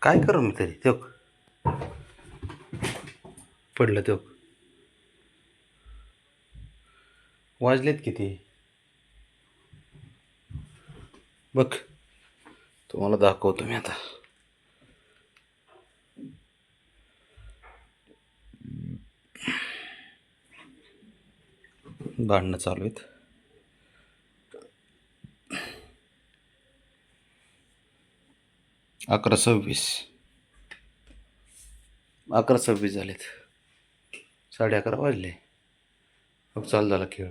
काय करू मी तरी तो पडलं तो वाजलेत किती बघ तुम्हाला दाखवतो मी आता भांडणं चालू आहेत 11:26 11:26 झालेत 11:30 वाजले मग चालू झाला खेळ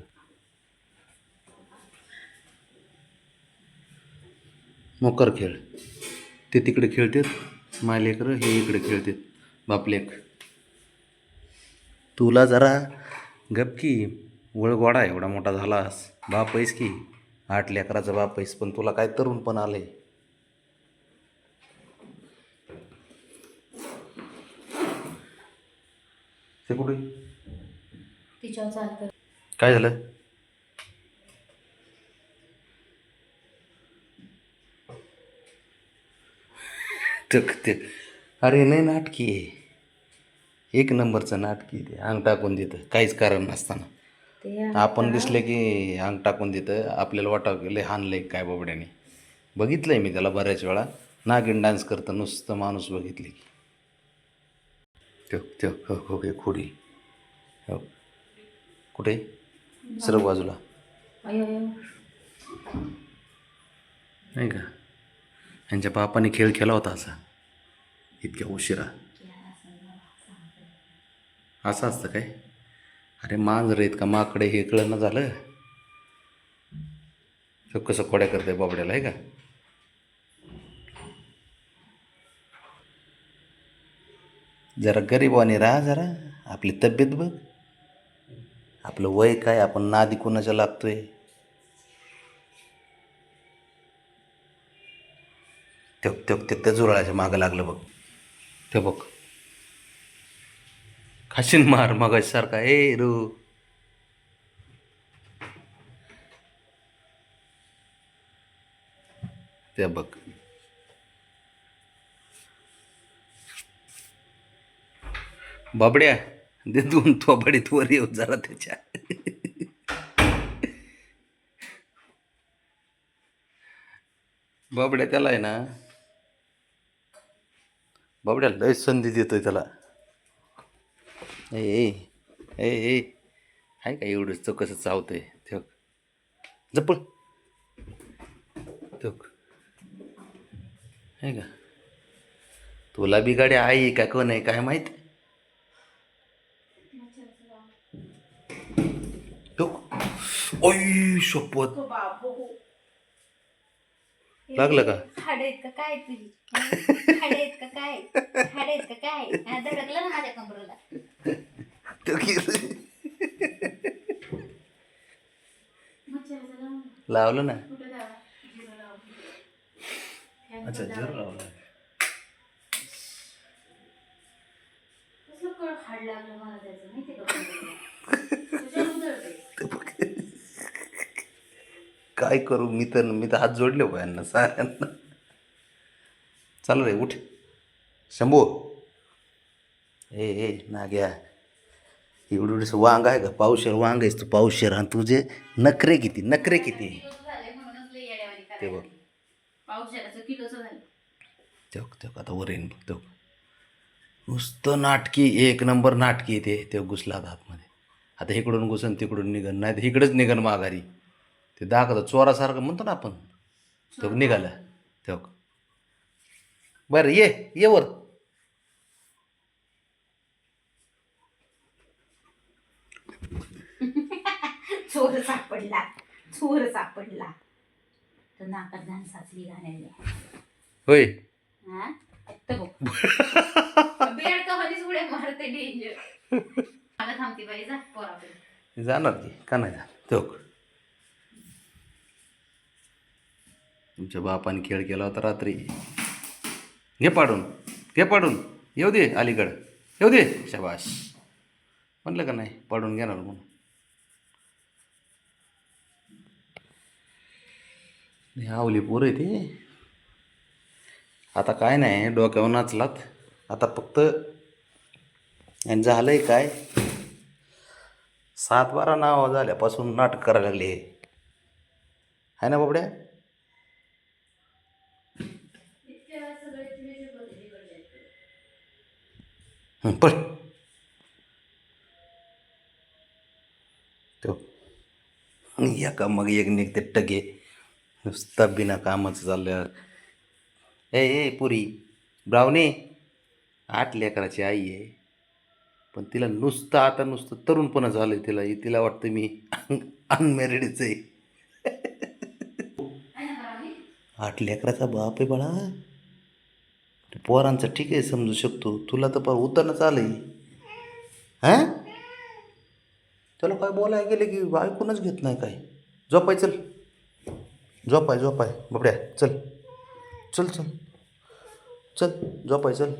मोकर खेळ ते तिकडे खेळतात मायलेकरं हे इकडे खेळतात बापलेक तुला जरा गपकी वळगोडा एवढा मोठा झालास बाप आहेस की 8 लेकराचा बाप आहेस पण तुला काय तरुण पण आलंय ते कुठे काय झालं ते अरे नाही नाटकी आहे 1 नंबरचं नाटकी ते अंग टाकून देतं काहीच कारण नसताना आपण दिसले की अंग टाकून देतं आपल्याला वाटावं गेलं हाणलंय काय बाबड्याने बघितलंय मी त्याला बऱ्याच वेळा नागिन डान्स करतं नुसतं माणूस बघितले की त्यो हो हो हे खोडी हो कुठे सरळ बाजूला नाही का यांच्या बापाने खेळ केला होता असा इतक्या उशिरा असं असतं काय अरे मांजर आहेत का माकडे हे कळणं झालं तो कसं खोड्या करते बाबड्याला आहे का जरा गरीबाने राहा जरा आपली तब्येत बघ आपलं वय काय आपण नादी कोणाच्या लागतोय त्या जुराळाच्या मागं लागलं बघ ते बघ खाशीन मार मगासारखा ए रू ते बघ बाबड्या दे 2 थोबाडीत वर येऊ जरा त्याच्या बाबड्या त्याला आहे ना बाबड्याला लय संधी देतोय त्याला ए ए ए ए आहे का एवढंच तो कसं चावतंय ते जपळ तो आहे का तुला बी गाडी आहे का कोण आहे काय माहित तो ओय शपथ लागलं का हाडेत का काय तुझी हाडेत का काय हाडेत का काय धडकलं ना माझ्या कमरेला लावलं ना अच्छा जर लावलं हाड लागलं मला त्याचं माहिती काय करू मी तर हात जोडले हो यांना साऱ्यांना चाल रे उठ शंभू ए नाग्या एवढं वांग आहे का पावशेर वांग आहेस तू पावशेर आणि तुझे नखरे किती ते बघ तेव्हा आता वर येईन बघ तेव्हा नुसतं नाटकी 1 नंबर नाटकी ते घुसला आतमध्ये आता इकडून घुसन तिकडून निघन नाही तर इकडंच निघन माघारी ते दाखवतं चोरासारखं म्हणतो ना आपण तो निघाला तेव्हा बरं ये वर चोर सापडला तर नाकात घाण साचली घाण्याने होय हा बघ बेड कधीच उड्या मारते डेंजर मला थांबती बाई जा पोराकडे जाणार की का नाही जाणार तेव्हा तुमच्या बापाने खेळ केला होता रात्री घे पाडून येऊ दे अलीकडं येऊ दे शाबाश म्हणलं का नाही पाडून घेणार म्हणून आवली पोरं आहे ते आता काय नाही डोक्यावर नाचलात आता फक्त आणि झालंय काय 7-12 नाव झाल्यापासून नाटक करायला लागले आहे ना बाबड्या. पळ तो एका मग एक निघते टगे नुसता बिना कामाचं चाललं. ए पुरी ब्रावणे 8 लेकराची आई आहे पण तिला नुसतं आता नुसतं तरुणपणा झालंय तिला तिला वाटतं मी अनमॅरिडच आहे. 8 लेकराचा बाप आहे बाळा. पोरांचं ठीक आहे समजू शकतो तुला तर फार उतरणच आलंय. हां त्याला काय बोलायला गेले की ऐकूनच घेत नाही काय. झोपाय चल झोपाय बाबड्या चल चल चल चल झोपाय चल.